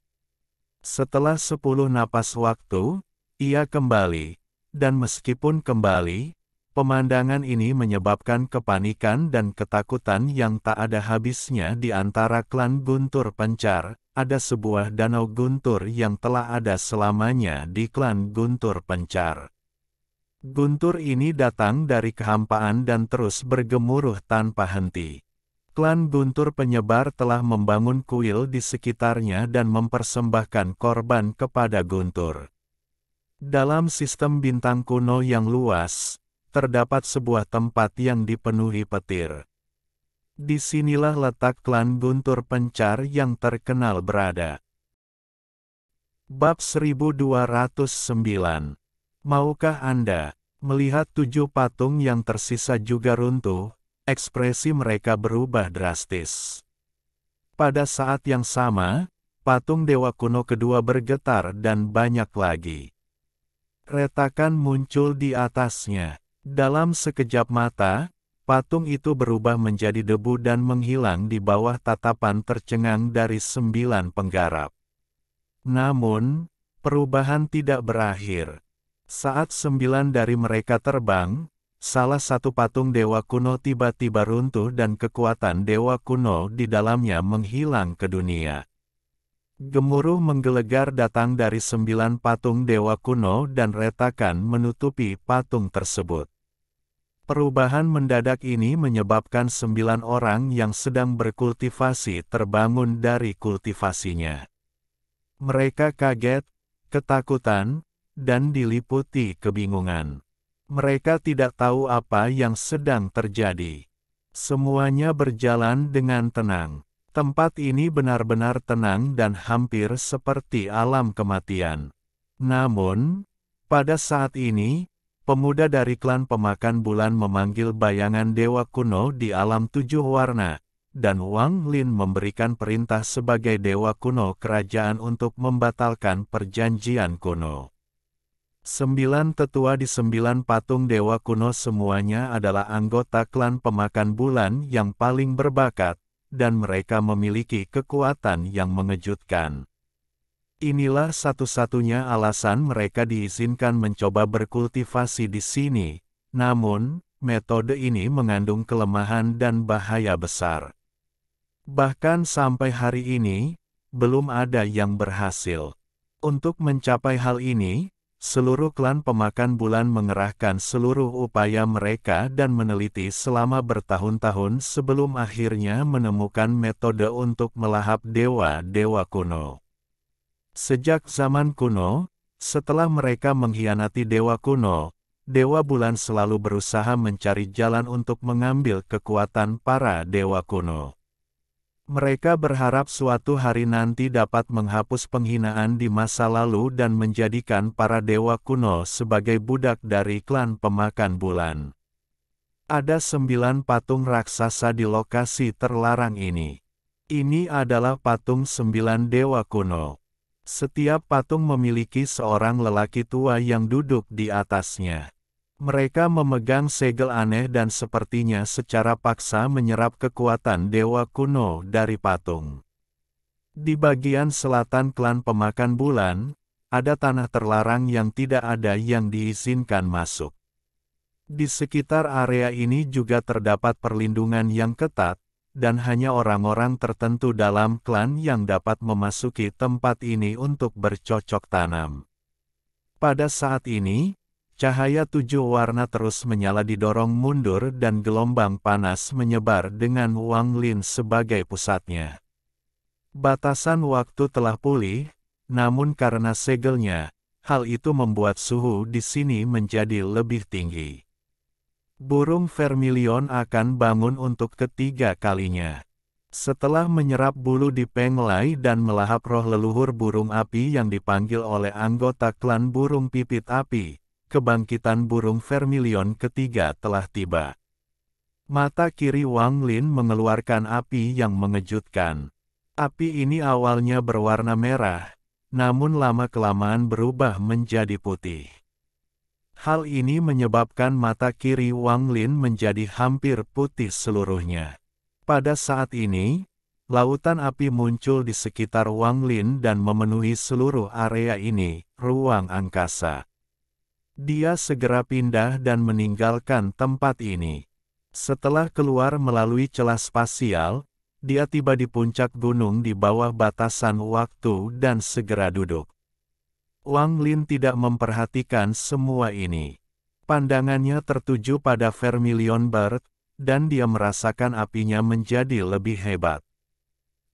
Setelah 10 napas waktu, ia kembali, dan meskipun kembali, pemandangan ini menyebabkan kepanikan dan ketakutan yang tak ada habisnya di antara klan Guntur Pencar. Ada sebuah danau guntur yang telah ada selamanya di klan Guntur Pencar. Guntur ini datang dari kehampaan dan terus bergemuruh tanpa henti. Klan Guntur penyebar telah membangun kuil di sekitarnya dan mempersembahkan korban kepada Guntur. Dalam sistem bintang kuno yang luas, terdapat sebuah tempat yang dipenuhi petir. Disinilah letak klan Guntur Pencar yang terkenal berada. Bab 1209. Maukah Anda melihat 7 patung yang tersisa juga runtuh? Ekspresi mereka berubah drastis. Pada saat yang sama, patung dewa kuno kedua bergetar dan banyak lagi retakan muncul di atasnya. Dalam sekejap mata, patung itu berubah menjadi debu dan menghilang di bawah tatapan tercengang dari 9 penggarap. Namun, perubahan tidak berakhir. Saat 9 dari mereka terbang, salah satu patung dewa kuno tiba-tiba runtuh dan kekuatan dewa kuno di dalamnya menghilang ke dunia. Gemuruh menggelegar datang dari 9 patung dewa kuno dan retakan menutupi patung tersebut. Perubahan mendadak ini menyebabkan 9 orang yang sedang berkultivasi terbangun dari kultivasinya. Mereka kaget, ketakutan, dan diliputi kebingungan. Mereka tidak tahu apa yang sedang terjadi. Semuanya berjalan dengan tenang. Tempat ini benar-benar tenang dan hampir seperti alam kematian. Namun, pada saat ini, pemuda dari klan pemakan bulan memanggil bayangan dewa kuno di alam 7 warna, dan Wang Lin memberikan perintah sebagai dewa kuno kerajaan untuk membatalkan perjanjian kuno. 9 tetua di 9 patung dewa kuno semuanya adalah anggota klan pemakan bulan yang paling berbakat, dan mereka memiliki kekuatan yang mengejutkan. Inilah satu-satunya alasan mereka diizinkan mencoba berkultivasi di sini, namun, metode ini mengandung kelemahan dan bahaya besar. Bahkan sampai hari ini, belum ada yang berhasil. Untuk mencapai hal ini, seluruh klan pemakan bulan mengerahkan seluruh upaya mereka dan meneliti selama bertahun-tahun sebelum akhirnya menemukan metode untuk melahap dewa-dewa kuno. Sejak zaman kuno, setelah mereka mengkhianati dewa kuno, dewa bulan selalu berusaha mencari jalan untuk mengambil kekuatan para dewa kuno. Mereka berharap suatu hari nanti dapat menghapus penghinaan di masa lalu dan menjadikan para dewa kuno sebagai budak dari klan pemakan bulan. Ada 9 patung raksasa di lokasi terlarang ini. Ini adalah patung 9 dewa kuno. Setiap patung memiliki seorang lelaki tua yang duduk di atasnya. Mereka memegang segel aneh dan sepertinya secara paksa menyerap kekuatan dewa kuno dari patung. Di bagian selatan klan pemakan bulan, ada tanah terlarang yang tidak ada yang diizinkan masuk. Di sekitar area ini juga terdapat perlindungan yang ketat, dan hanya orang-orang tertentu dalam klan yang dapat memasuki tempat ini untuk bercocok tanam. Pada saat ini, cahaya 7 warna terus menyala didorong mundur dan gelombang panas menyebar dengan Wang Lin sebagai pusatnya. Batasan waktu telah pulih, namun karena segelnya, hal itu membuat suhu di sini menjadi lebih tinggi. Burung vermilion akan bangun untuk ketiga kalinya. Setelah menyerap bulu di Penglai dan melahap roh leluhur burung api yang dipanggil oleh anggota klan burung pipit api, kebangkitan burung vermilion ketiga telah tiba. Mata kiri Wang Lin mengeluarkan api yang mengejutkan. Api ini awalnya berwarna merah, namun lama-kelamaan berubah menjadi putih. Hal ini menyebabkan mata kiri Wang Lin menjadi hampir putih seluruhnya. Pada saat ini, lautan api muncul di sekitar Wang Lin dan memenuhi seluruh area ini, ruang angkasa. Dia segera pindah dan meninggalkan tempat ini. Setelah keluar melalui celah spasial, dia tiba di puncak gunung di bawah batasan waktu dan segera duduk. Wang Lin tidak memperhatikan semua ini. Pandangannya tertuju pada Vermilion Bird, dan dia merasakan apinya menjadi lebih hebat.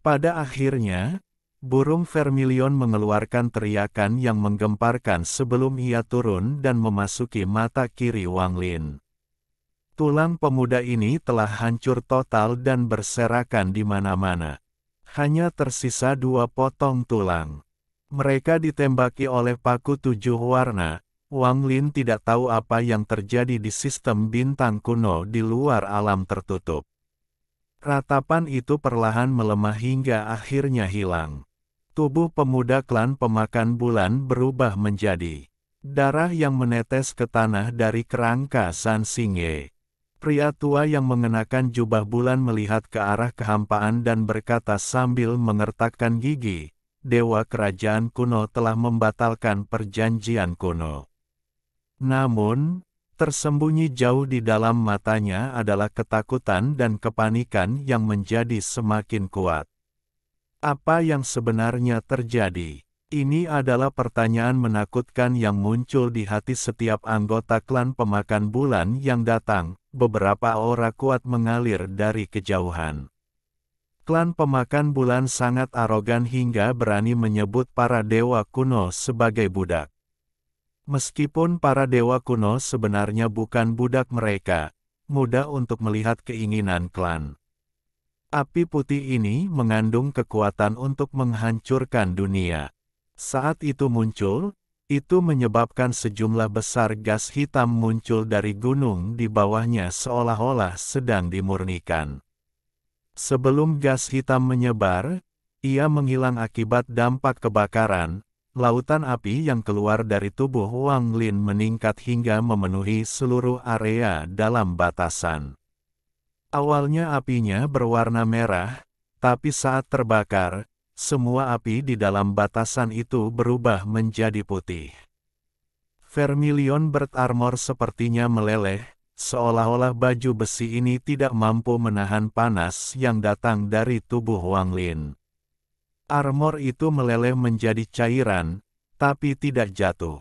Pada akhirnya, burung vermilion mengeluarkan teriakan yang menggemparkan sebelum ia turun dan memasuki mata kiri Wang Lin. Tulang pemuda ini telah hancur total dan berserakan di mana-mana. Hanya tersisa 2 potong tulang. Mereka ditembaki oleh paku 7 warna. Wang Lin tidak tahu apa yang terjadi di sistem bintang kuno di luar alam tertutup. Ratapan itu perlahan melemah hingga akhirnya hilang. Tubuh pemuda klan pemakan bulan berubah menjadi darah yang menetes ke tanah dari kerangka San Xingye. Pria tua yang mengenakan jubah bulan melihat ke arah kehampaan dan berkata sambil mengertakkan gigi, Dewa kerajaan kuno telah membatalkan perjanjian kuno. Namun, tersembunyi jauh di dalam matanya adalah ketakutan dan kepanikan yang menjadi semakin kuat. Apa yang sebenarnya terjadi? Ini adalah pertanyaan menakutkan yang muncul di hati setiap anggota klan pemakan bulan yang datang. Beberapa aura kuat mengalir dari kejauhan. Klan pemakan bulan sangat arogan hingga berani menyebut para dewa kuno sebagai budak. Meskipun para dewa kuno sebenarnya bukan budak mereka, mudah untuk melihat keinginan klan. Api putih ini mengandung kekuatan untuk menghancurkan dunia. Saat itu muncul, itu menyebabkan sejumlah besar gas hitam muncul dari gunung di bawahnya seolah-olah sedang dimurnikan. Sebelum gas hitam menyebar, ia menghilang akibat dampak kebakaran. Lautan api yang keluar dari tubuh Wang Lin meningkat hingga memenuhi seluruh area dalam batasan. Awalnya apinya berwarna merah, tapi saat terbakar, semua api di dalam batasan itu berubah menjadi putih. Vermilion Bird Armor sepertinya meleleh, seolah-olah baju besi ini tidak mampu menahan panas yang datang dari tubuh Wang Lin. Armor itu meleleh menjadi cairan, tapi tidak jatuh.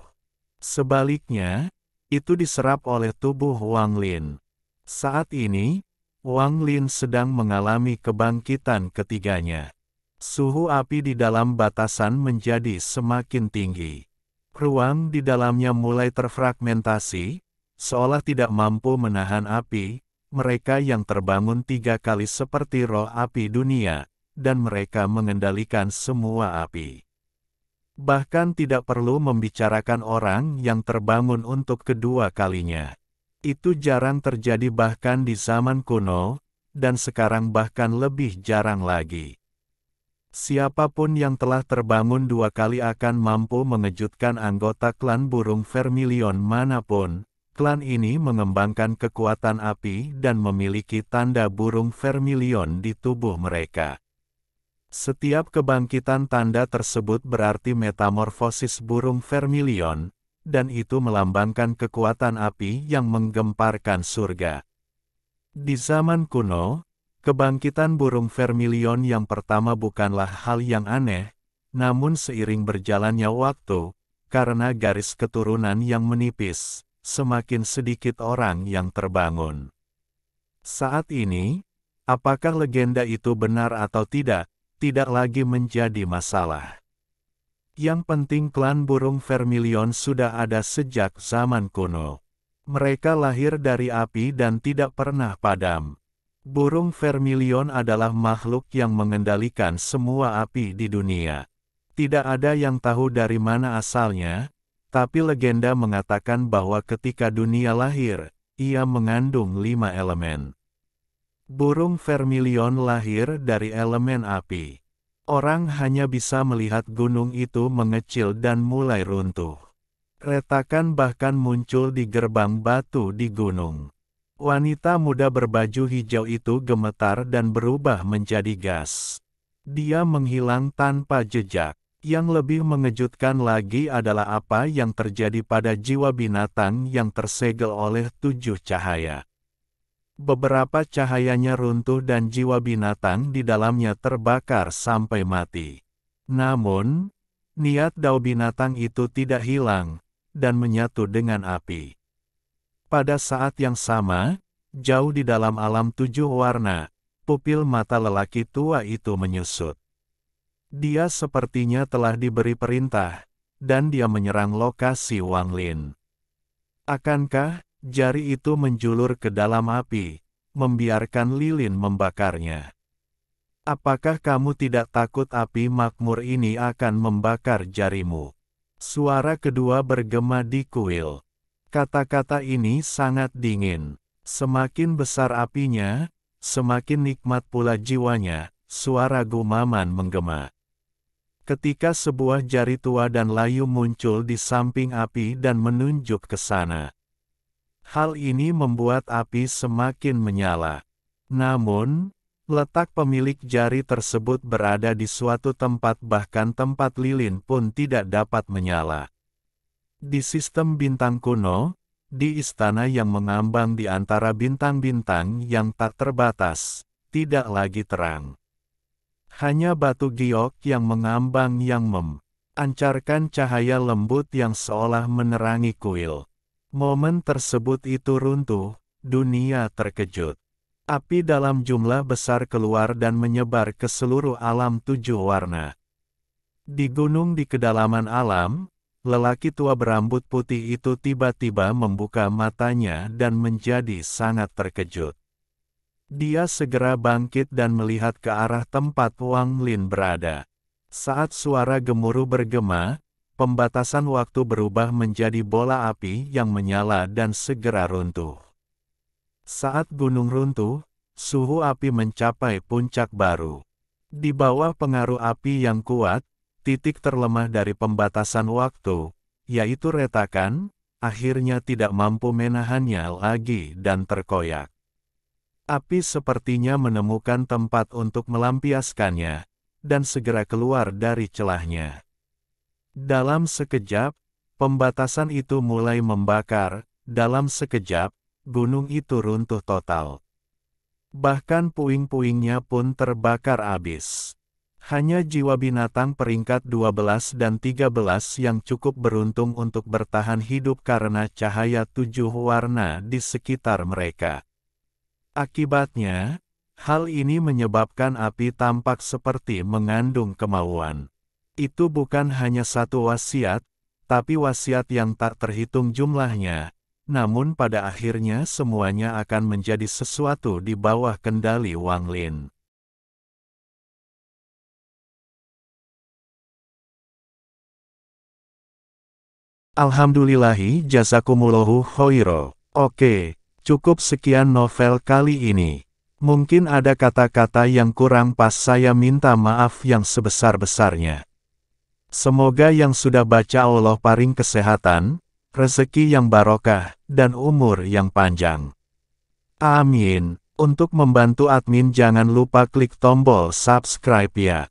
Sebaliknya, itu diserap oleh tubuh Wang Lin. Saat ini, Wang Lin sedang mengalami kebangkitan ketiganya. Suhu api di dalam batasan menjadi semakin tinggi. Ruang di dalamnya mulai terfragmentasi, seolah tidak mampu menahan api. Mereka yang terbangun 3 kali seperti roh api dunia, dan mereka mengendalikan semua api. Bahkan tidak perlu membicarakan orang yang terbangun untuk kedua kalinya. Itu jarang terjadi bahkan di zaman kuno, dan sekarang bahkan lebih jarang lagi. Siapapun yang telah terbangun 2 kali akan mampu mengejutkan anggota klan burung vermilion manapun. Klan ini mengembangkan kekuatan api dan memiliki tanda burung vermilion di tubuh mereka. Setiap kebangkitan tanda tersebut berarti metamorfosis burung vermilion, dan itu melambangkan kekuatan api yang menggemparkan surga. Di zaman kuno, kebangkitan burung vermilion yang pertama bukanlah hal yang aneh, namun seiring berjalannya waktu, karena garis keturunan yang menipis, semakin sedikit orang yang terbangun. Saat ini, apakah legenda itu benar atau tidak lagi menjadi masalah. Yang penting klan burung vermilion sudah ada sejak zaman kuno. Mereka lahir dari api dan tidak pernah padam. Burung vermilion adalah makhluk yang mengendalikan semua api di dunia. Tidak ada yang tahu dari mana asalnya, tapi legenda mengatakan bahwa ketika dunia lahir, ia mengandung 5 elemen. Burung vermilion lahir dari elemen api. Orang hanya bisa melihat gunung itu mengecil dan mulai runtuh. Retakan bahkan muncul di gerbang batu di gunung. Wanita muda berbaju hijau itu gemetar dan berubah menjadi gas. Dia menghilang tanpa jejak. Yang lebih mengejutkan lagi adalah apa yang terjadi pada jiwa binatang yang tersegel oleh 7 cahaya. Beberapa cahayanya runtuh dan jiwa binatang di dalamnya terbakar sampai mati. Namun, niat dao binatang itu tidak hilang, dan menyatu dengan api. Pada saat yang sama, jauh di dalam alam 7 warna, pupil mata lelaki tua itu menyusut. Dia sepertinya telah diberi perintah, dan dia menyerang lokasi Wang Lin. Akankah jari itu menjulur ke dalam api, membiarkan lilin membakarnya? Apakah kamu tidak takut api makmur ini akan membakar jarimu? Suara kedua bergema di kuil. Kata-kata ini sangat dingin. Semakin besar apinya, semakin nikmat pula jiwanya, suara gumaman menggema. Ketika sebuah jari tua dan layu muncul di samping api dan menunjuk ke sana. Hal ini membuat api semakin menyala. Namun, letak pemilik jari tersebut berada di suatu tempat, bahkan tempat lilin pun tidak dapat menyala. Di sistem bintang kuno, di istana yang mengambang di antara bintang-bintang yang tak terbatas, tidak lagi terang. Hanya batu giok yang mengambang yang memancarkan cahaya lembut yang seolah menerangi kuil. Momen tersebut itu runtuh, dunia terkejut. Api dalam jumlah besar keluar dan menyebar ke seluruh alam 7 warna. Di gunung di kedalaman alam, lelaki tua berambut putih itu tiba-tiba membuka matanya dan menjadi sangat terkejut. Dia segera bangkit dan melihat ke arah tempat Wang Lin berada. Saat suara gemuruh bergema, pembatasan waktu berubah menjadi bola api yang menyala dan segera runtuh. Saat gunung runtuh, suhu api mencapai puncak baru. Di bawah pengaruh api yang kuat, titik terlemah dari pembatasan waktu, yaitu retakan, akhirnya tidak mampu menahannya lagi dan terkoyak. Api sepertinya menemukan tempat untuk melampiaskannya, dan segera keluar dari celahnya. Dalam sekejap, pembatasan itu mulai membakar, dalam sekejap, gunung itu runtuh total. Bahkan puing-puingnya pun terbakar habis. Hanya jiwa binatang peringkat 12 dan 13 yang cukup beruntung untuk bertahan hidup karena cahaya 7 warna di sekitar mereka. Akibatnya, hal ini menyebabkan api tampak seperti mengandung kemauan. Itu bukan hanya satu wasiat, tapi wasiat yang tak terhitung jumlahnya, namun pada akhirnya semuanya akan menjadi sesuatu di bawah kendali Wang Lin. Alhamdulillahi jazakumullahu khoiro. Oke, cukup sekian novel kali ini. Mungkin ada kata-kata yang kurang pas, saya minta maaf yang sebesar-besarnya. Semoga yang sudah baca Allah paring kesehatan, rezeki yang barokah, dan umur yang panjang. Amin. Untuk membantu admin jangan lupa klik tombol subscribe ya.